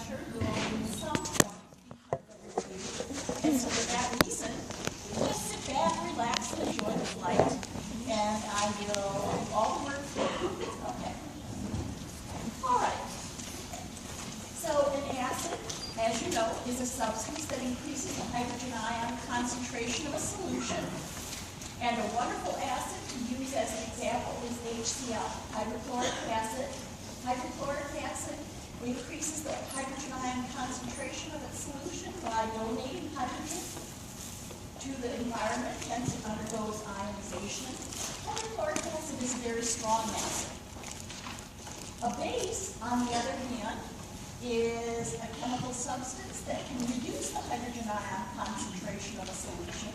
structure will in some point be reviewed. And so for that reason, just sit back, relax, and enjoy the flight. And I will do all the work for you. Okay. All right. So an acid, as you know, is a substance that increases the hydrogen ion concentration of a solution. And a wonderful acid to use as an example is HCl, hydrochloric acid. Hydrochloric acid increases the hydrogen ion concentration of its solution by donating hydrogen to the environment, hence it undergoes ionization. Hydrochloric acid is a very strong acid. A base, on the other hand, is a chemical substance that can reduce the hydrogen ion concentration of a solution.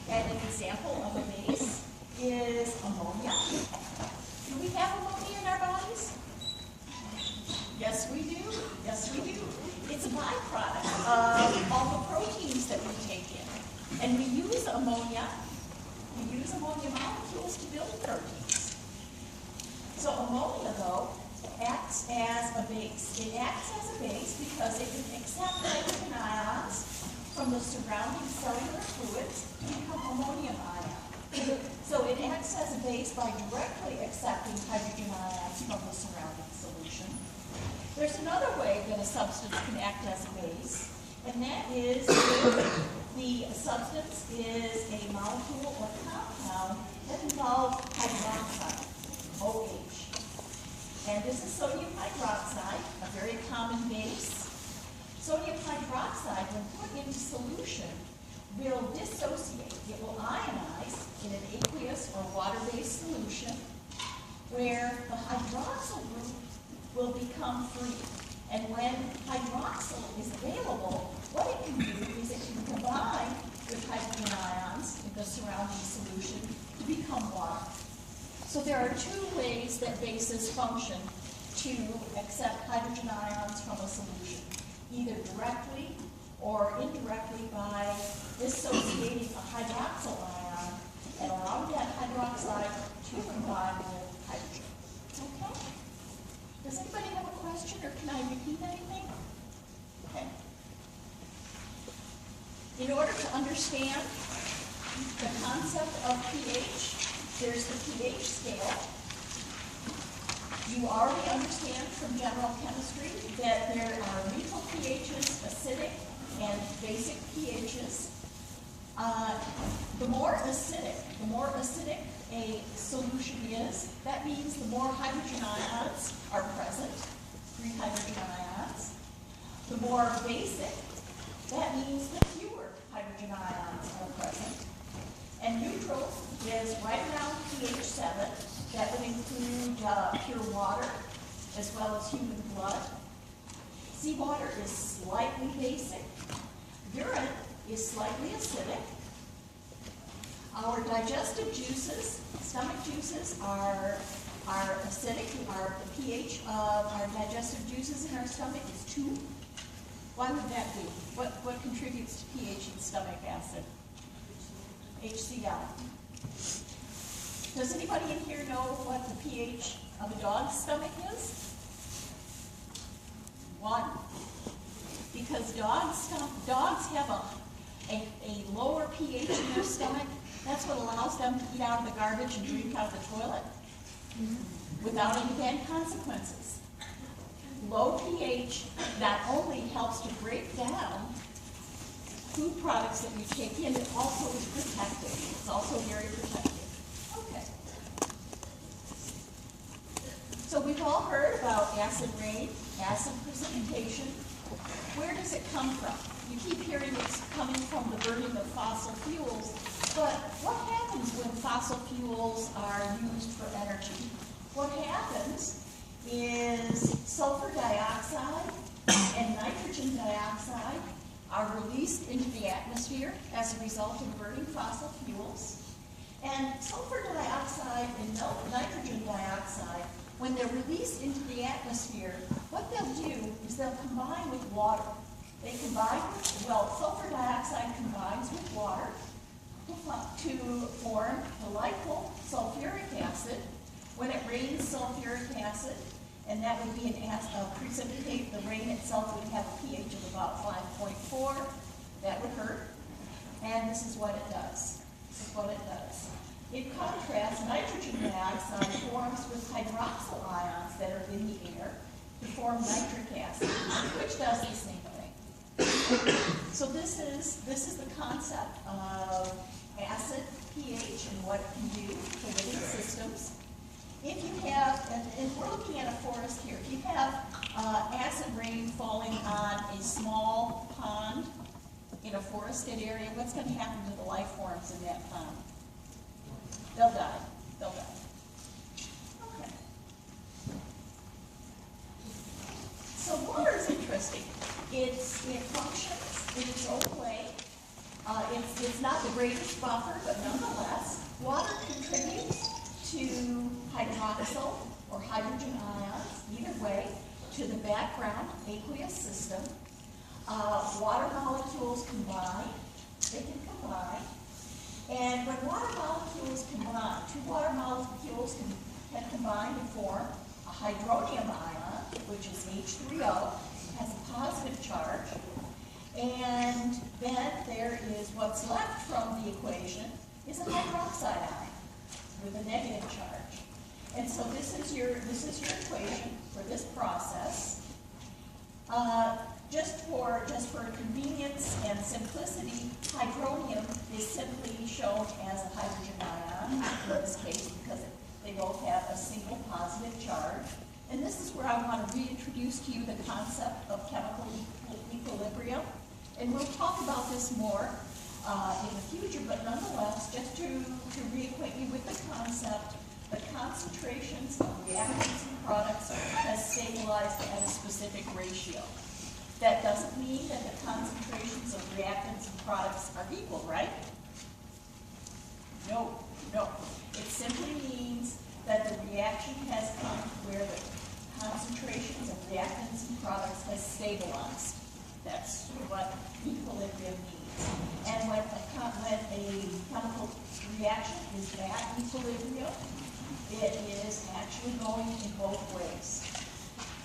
And an example of a base is ammonia. Do we have ammonia in our bodies? Yes, we do. Yes, we do. It's a byproduct of all the proteins that we take in. And we use ammonia molecules to build proteins. So ammonia, though, acts as a base. It acts as a base because it can accept hydrogen ions from the surrounding cellular fluids to become ammonium ion. So it acts as a base by directly accepting hydrogen ions from the surrounding solution. There's another way that a substance can act as a base, and that is if the substance is a molecule or compound that involves hydroxide, OH. And this is sodium hydroxide, a very common base. Sodium hydroxide, when put into solution, will dissociate. It will ionize in an aqueous or water-based solution where the hydroxyl group will become free. And when hydroxyl is available, what it can do is it can combine with hydrogen ions in the surrounding solution to become water. So there are two ways that bases function to accept hydrogen ions from a solution, either directly or indirectly by dissociating a hydroxyl ion and allowing that hydroxide to combine with hydrogen. Okay? Does anybody have a question, or can I repeat anything? Okay. In order to understand the concept of pH, there's the pH scale. You already understand from general chemistry that there are neutral pHs, acidic, and basic pHs. The more acidic a solution is, that means the more hydrogen ions are present, free hydrogen ions. The more basic, that means the fewer hydrogen ions are present. And neutral is right around pH 7. That would include pure water as well as human blood. Seawater is slightly basic. Urine is slightly acidic. Our digestive juices, stomach juices, are acidic. The pH of our digestive juices in our stomach is 2. Why would that be? What contributes to pH in stomach acid? HCl. Does anybody in here know what the pH of a dog's stomach is? 1. Because dogs have a lower pH in their stomach. That's what allows them to eat out of the garbage and drink out of the toilet without any bad consequences. Low pH not only helps to break down food products that we take in, it also is protective. It's also very protective. Okay. So we've all heard about acid rain, acid precipitation. Where does it come from? You keep hearing it's coming from the burning of fossil fuels, but what happens when fossil fuels are used for energy? What happens is sulfur dioxide and nitrogen dioxide are released into the atmosphere as a result of burning fossil fuels. And sulfur dioxide and nitrogen dioxide, when they're released into the atmosphere, what they'll do is they'll combine with water. Sulfur dioxide combines with water to form delightful sulfuric acid. When it rains sulfuric acid, and that would be precipitate. The rain itself would have a pH of about 5.4. That would hurt. And this is what it does. This is what it does. In contrast, nitrogen dioxide forms with hydroxyl ions that are in the air to form nitric acid, which does the same thing. So this is the concept of acid, pH, and what it can do to living systems. If you have, and we're looking at a forest here, if you have acid rain falling on a small pond in a forested area, what's going to happen to the life forms in that pond? They'll die. They'll die. Okay. So water is interesting. It functions in its own way. It's not the greatest buffer, but nonetheless, water contributes to hydroxyl or hydrogen ions, either way, to the background aqueous system. Water molecules combine. They can combine. And when water molecules combine, two water molecules can combine to form a hydronium ion, which is H3O, has a positive charge. And then there is what's left from the equation is a hydroxide ion with a negative charge. And so this is your equation for this process. Just for convenience and simplicity, hydronium is simply shown as a hydrogen ion in this case because they both have a single positive charge. And this is where I want to reintroduce to you the concept of chemical equilibrium. And we'll talk about this more in the future, but nonetheless, just to reacquaint you with the concept, the concentrations of reactants and products has stabilized at a specific ratio. That doesn't mean that the concentrations of reactants and products are equal, right? No. It simply means that the reaction has come to where the concentrations of reactants and products has stabilized. That's what equilibrium means. And when a chemical reaction is at equilibrium, it is actually going in both ways.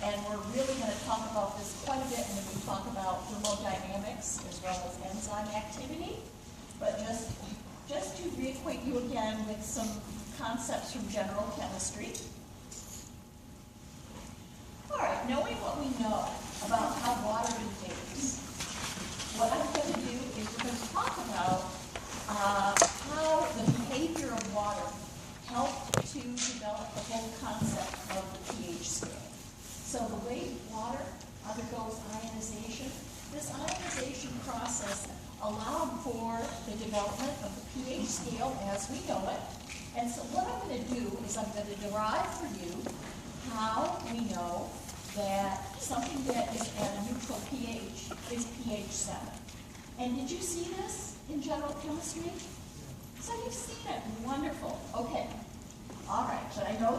And we're really going to talk about this quite a bit when we talk about thermodynamics as well as enzyme activity. But just to reacquaint you again with some concepts from general chemistry. All right, knowing what we know about how water behaves, what I'm going to do is we're going to talk about how the behavior of water helped to develop the whole concept of the pH scale. So the way water undergoes ionization, this ionization process allowed for the development of the pH scale as we know it. And so what I'm going to do is I'm going to derive for you how we know that something that is at a neutral pH is pH 7. And did you see this in general chemistry? So you've seen it. Wonderful. Okay. All right. But I know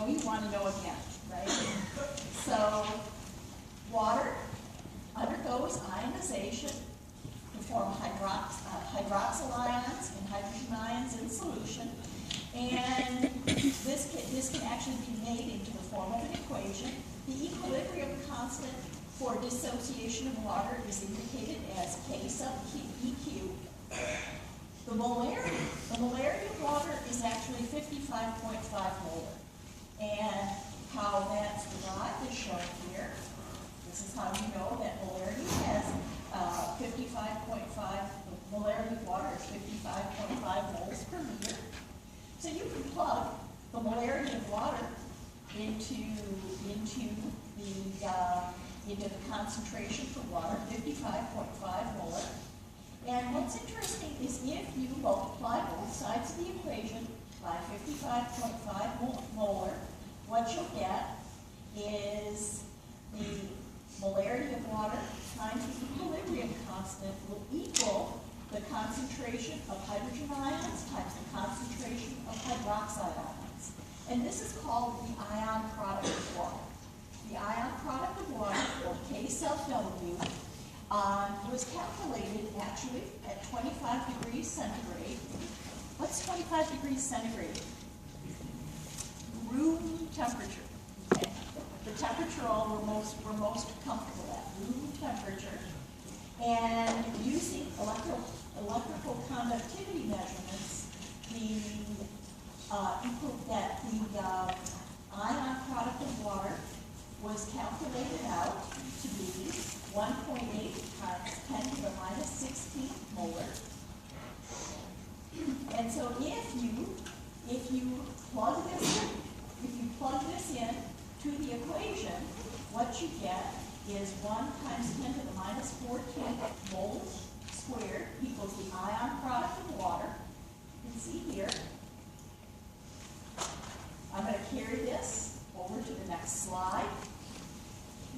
you want to know again, right? So water undergoes ionization to form hydroxyl ions and hydrogen ions in solution. And this can actually be made into the form of an equation. The equilibrium constant for dissociation of water is indicated as K sub EQ. The molarity of water is actually 55.5 molar. And how that's derived is shown here. This is how you know that molarity has 55.5, the molarity of water is 55.5 moles per liter. So you can plug the molarity of water into the concentration for water, 55.5 molar. And what's interesting is if you multiply both sides of the equation by 55.5 molar, what you'll get is the molarity of water times the equilibrium constant will equal the concentration of hydrogen ions times the concentration of hydroxide ions. And this is called the ion product of water. The ion product of water, or K sub W, was calculated actually at 25 degrees centigrade. What's 25 degrees centigrade? Room temperature. Okay. most comfortable at, room temperature. And using electrical conductivity measurements, the ion product of water was calculated out to be 1.8 times 10 to the minus 16 molar. And so if you plug this in to the equation, what you get is 1 times 10 to the minus 14 moles squared equals the ion product of water. You can see here. I'm going to carry this over to the next slide.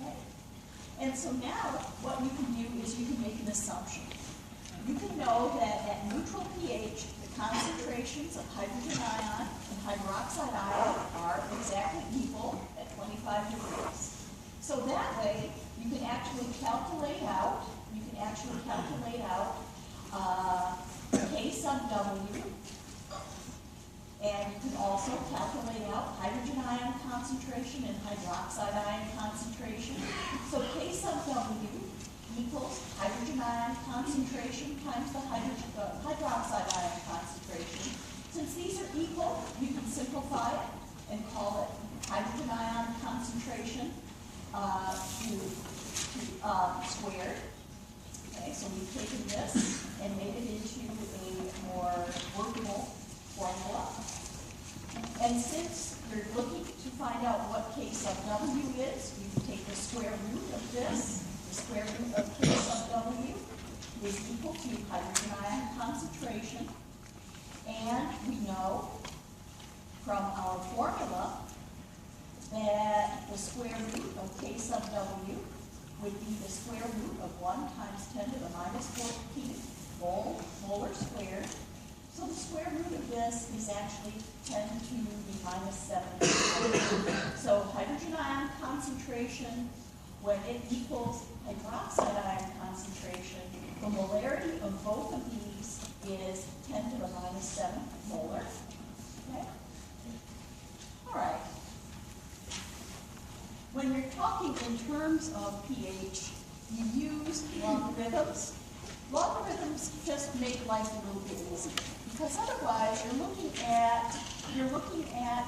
Okay. And so now what you can do is you can make an assumption. You can know that at neutral pH, the concentrations of hydrogen ion and hydroxide ion are exactly equal at 25 degrees. So that way, you can actually calculate out, K sub W, and you can also calculate out hydrogen ion concentration and hydroxide ion concentration. So K sub W equals hydrogen ion concentration times the hydroxide ion concentration. Since these are equal, you can simplify it and call it hydrogen ion concentration squared. Okay, so we've taken this and made it into a more workable formula. And since you're looking to find out what K sub W is, you can take the square root of this. The square root of K sub W is equal to hydrogen ion concentration. And we know from our formula that the square root of K sub W would be the square root of 1 times 10 to the minus 14 molar squared. So the square root of this is actually 10 to the minus 7. So hydrogen ion concentration, when it equals hydroxide ion concentration, the molarity of both of these is 10 to the minus 7 molar. Okay? All right. When you're talking in terms of pH, you use logarithms. Logarithms just make life a little bit easier, because otherwise you're looking at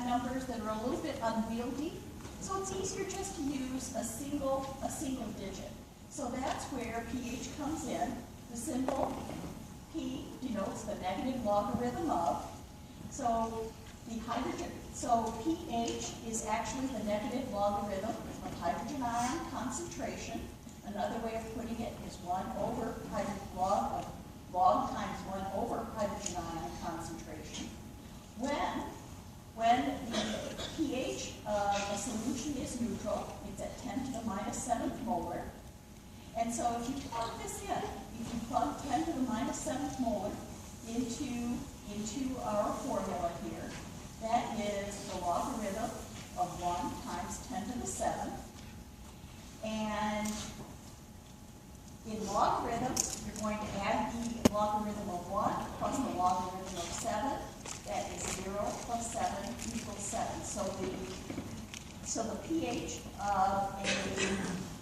numbers that are a little bit unwieldy. So it's easier just to use a single digit. So that's where pH comes in. The symbol P denotes the negative logarithm of. So pH is actually the negative logarithm of hydrogen ion concentration. Another way of putting it is 1 over log times 1 over hydrogen ion concentration. When the pH of a solution is neutral, it's at 10 to the minus 7th molar. And so if you plug this in, if you plug 10 to the minus 7th molar into our formula here, that is the logarithm of 1 times 10 to the 7th. And in logarithms, you're going to add the logarithm of 1 plus the logarithm of 7. That is 0 plus 7 equals 7. So the pH of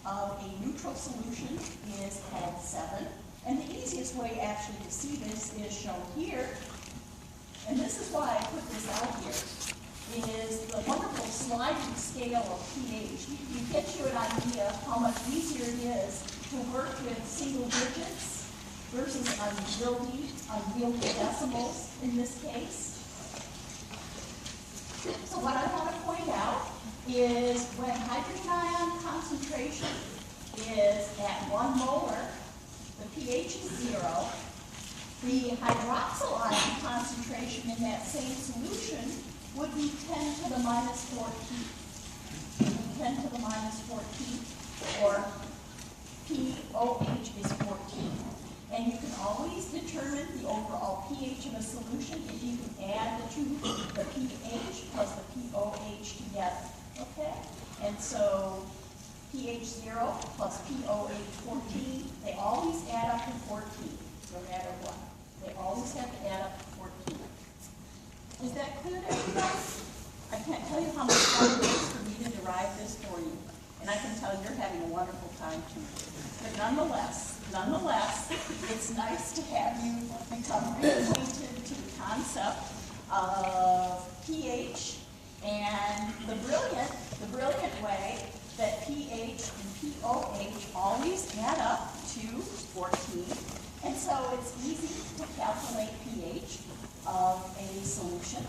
a neutral solution is called 7. And the easiest way actually to see this is shown here. And this is why I put this out here, is the wonderful sliding scale of pH. You get you an idea of how much easier it is to work with single digits versus unwieldy decimals in this case. So what I want to point out is when hydrogen ion concentration is at 1 molar, the pH is 0. The hydroxyl ion concentration in that same solution would be 10 to the minus 14. 10 to the minus 14, or pOH is 14. And you can always determine the overall pH of a solution if you can add the pH plus the pOH together. Okay? And so pH 0 plus pOH 14, they always add up to 14, no matter what. They always have to add up to 14. Is that clear to everybody? I can't tell you how much fun it is for me to derive this for you. And And I can tell you're having a wonderful time too. But nonetheless, it's nice to have you become reacquainted to the concept of pH and the brilliant way that pH and pOH always add up to 14. And so it's easy to calculate pH of a solution.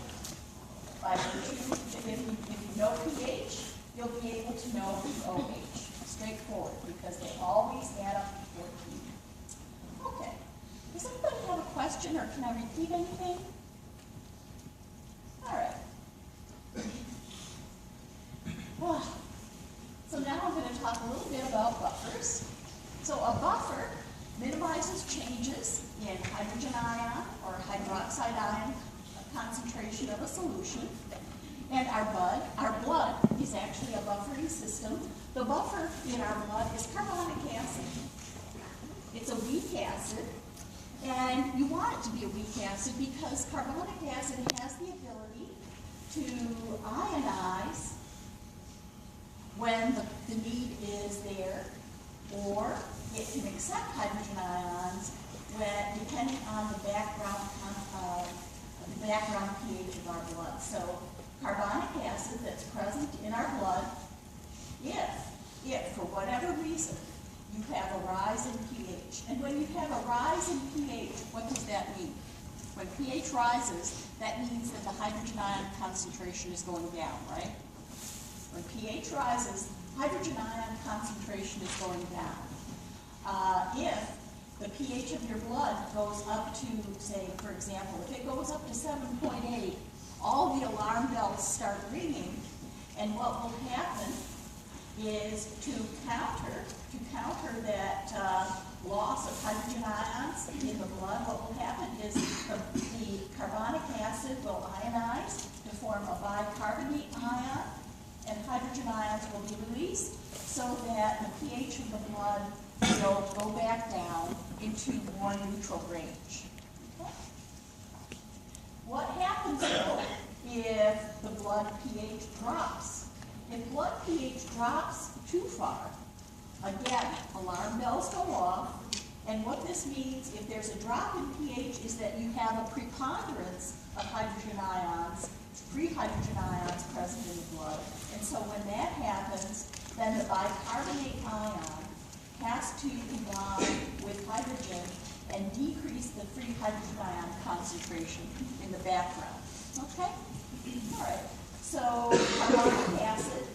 By virtue, if you know pH, you'll be able to know pOH. Straightforward, because they always add up to 14. Okay. Does anybody have a question, or can I repeat anything? All right. So now I'm going to talk a little bit about buffers. So a buffer minimizes changes in hydrogen ion or hydroxide ion concentration of a solution. And our blood is actually a buffering system. The buffer in our blood is carbonic acid. It's a weak acid, and you want it to be a weak acid because carbonic acid has the ability to ionize when the need is there, or it can accept hydrogen ions when, depending on the background pH of our blood. So carbonic acid that's present in our blood, if for whatever reason you have a rise in pH. And when you have a rise in pH, what does that mean? When pH rises, that means that the hydrogen ion concentration is going down, right? When pH rises, hydrogen ion concentration is going down. If the pH of your blood goes up to, say, for example, if it goes up to 7.8, all the alarm bells start ringing, and what will happen is to counter that loss of hydrogen ions in the blood, what will happen is the carbonic acid will ionize to form a bicarbonate ion, and hydrogen ions will be released so that the pH of the blood will go back down into more neutral range. Okay? What happens though if the blood pH drops? If blood pH drops too far, again, alarm bells go off, and what this means, if there's a drop in pH, is that you have a preponderance of hydrogen ions, free hydrogen ions present in the blood, and so when that happens, then the bicarbonate ion has to combine with hydrogen and decrease the free hydrogen ion concentration in the background. Okay? All right. So carbonic acid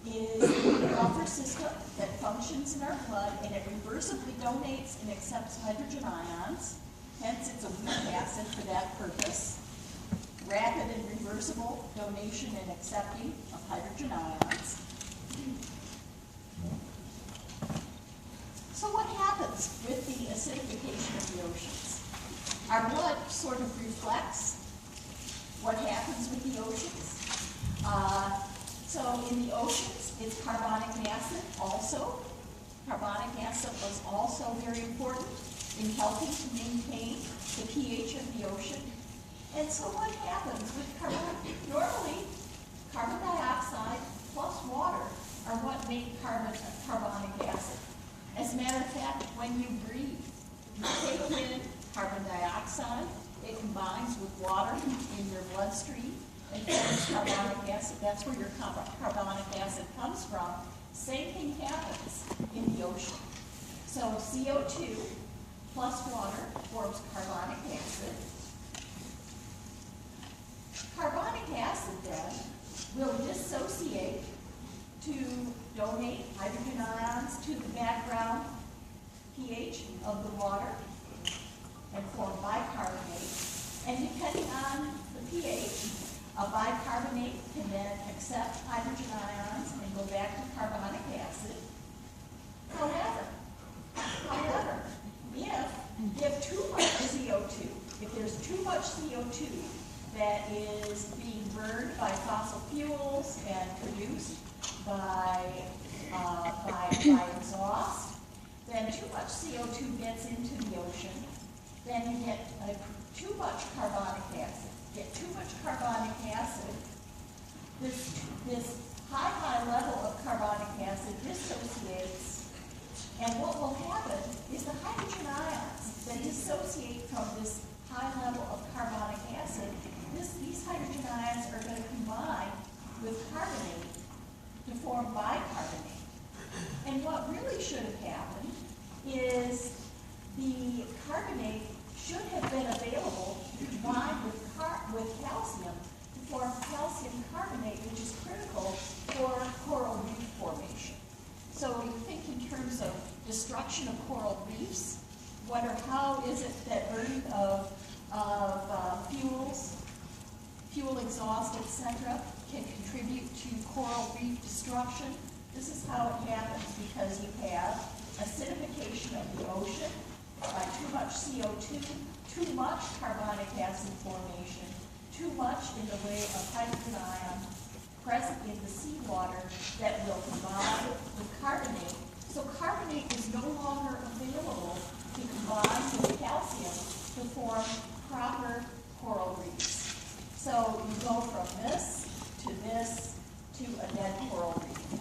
is a buffer system that functions in our blood, and it reversibly donates and accepts hydrogen ions. Hence, it's a weak acid for that purpose. Rapid and reversible donation and accepting of hydrogen ions. So what happens with the acidification of the oceans? Our blood sort of reflects what happens with the oceans. So in the oceans, it's carbonic acid also. Carbonic acid was also very important in helping to maintain the pH of the ocean. And so what happens with carbonic? Normally, carbon dioxide plus water are what make carbonic acid. As a matter of fact, when you breathe, you take in carbon dioxide, it combines with water in your bloodstream, and forms carbonic acid. That's where your carbonic acid comes from. Same thing happens in the ocean. So CO2 plus water forms carbonic acid. Carbonic acid then will dissociate to donate hydrogen ions to the background pH of the water and form bicarbonate. And depending on the pH, a bicarbonate can then accept hydrogen ions and go back to carbonic acid. However, if too much CO2, if there's too much CO2 that is being burned by fossil fuels and produced by exhaust, then too much CO2 gets into the ocean, then you get too much carbonic acid. Get too much carbonic acid, this high level of carbonic acid And what will happen is the hydrogen ions that dissociate from this high level of carbonic acid, these hydrogen ions are going to combine with carbonate to form bicarbonate. And what really should have happened is the carbonate should have been available to combine with calcium to form calcium carbonate, which is critical for coral reef formation. So you think in terms of destruction of coral reefs, how is it that burning of fuels, fuel exhaust, etc., can contribute to coral reef destruction? This is how it happens, because you have acidification of the ocean by too much CO2, too much carbonic acid formation, too much in the way of hydrogen ion present in the seawater that will combine with carbonate. So carbonate is no longer available to combine with calcium to form proper coral reefs. So you go from this to a dead coral reef.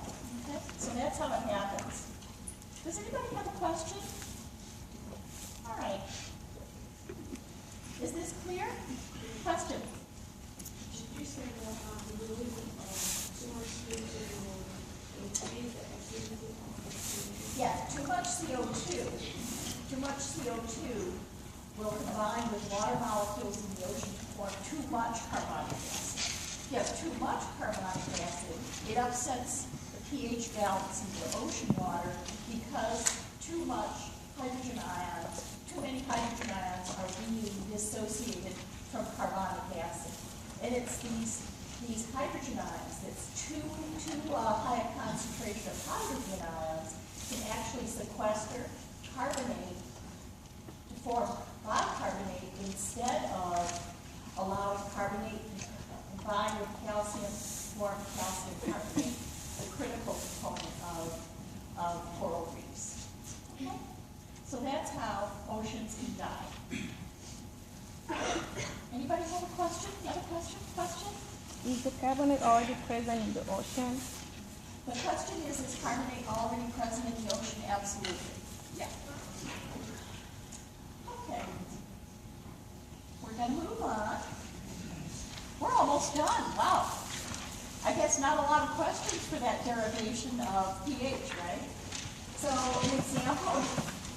Okay? So that's how it happens. Does anybody have a question? All right. Is this clear? Question? Did you say that the release of too much CO2 will increase the activity of the CO2? Yeah, too much CO2. Too much CO2 will combine with water molecules in the ocean to form too much carbonic acid. If you have too much carbonic acid, it upsets the pH balance in the ocean water because too much hydrogen ions, too many hydrogen ions are being dissociated from carbonic acid. And it's these hydrogen ions, that's too high a concentration of hydrogen ions can actually sequester carbonate to form bicarbonate instead of allowing carbonate to combine with calcium to form calcium carbonate, the critical component of coral reefs. Okay? So that's how oceans can die. Anybody have a question? Another question? Question? Is the carbonate already present in the ocean? The question is carbonate already present in the ocean? Absolutely. Yeah. Okay. We're going to move on. We're almost done. Wow. I guess not a lot of questions for that derivation of pH, right? So an example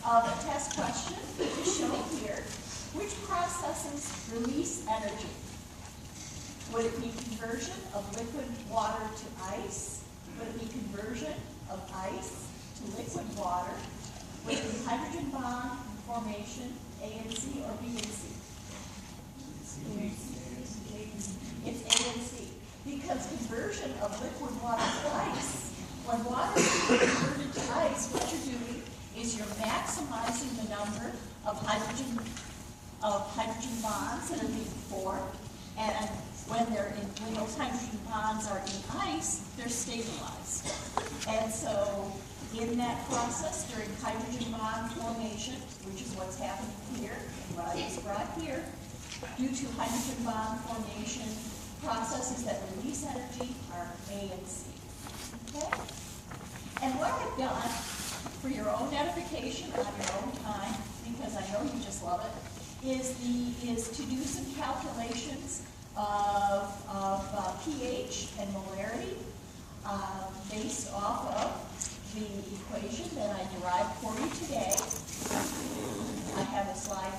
of a test question is shown here. Which processes release energy? Would it be conversion of liquid water to ice? Would it be conversion of ice to liquid water? Would it be hydrogen bond formation, A and C, or B and C? It's A and C. Because conversion of liquid water to ice, when water is converted to ice, what you're doing is you're maximizing the number of hydrogen bonds that are being formed, and when those hydrogen bonds are in ice, they're stabilized. And so in that process, during hydrogen bond formation, which is what's happening here, and what I described here, due to hydrogen bond formation, processes that release energy are A and C. Okay? And what I've done, for your own edification on your own time, because I know you just love it, is to do some calculations of pH and molarity based off of the equation that I derived for you today. I have a slide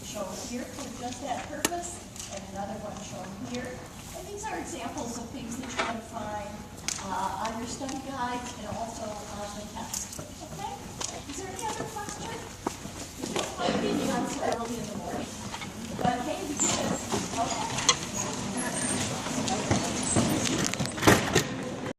shown here for just that purpose, and another one shown here. And these are examples of things that you're going to find on your study guides and also on the test. Okay? Is there any other question? You don't want to be done so early in the morning. But hey, we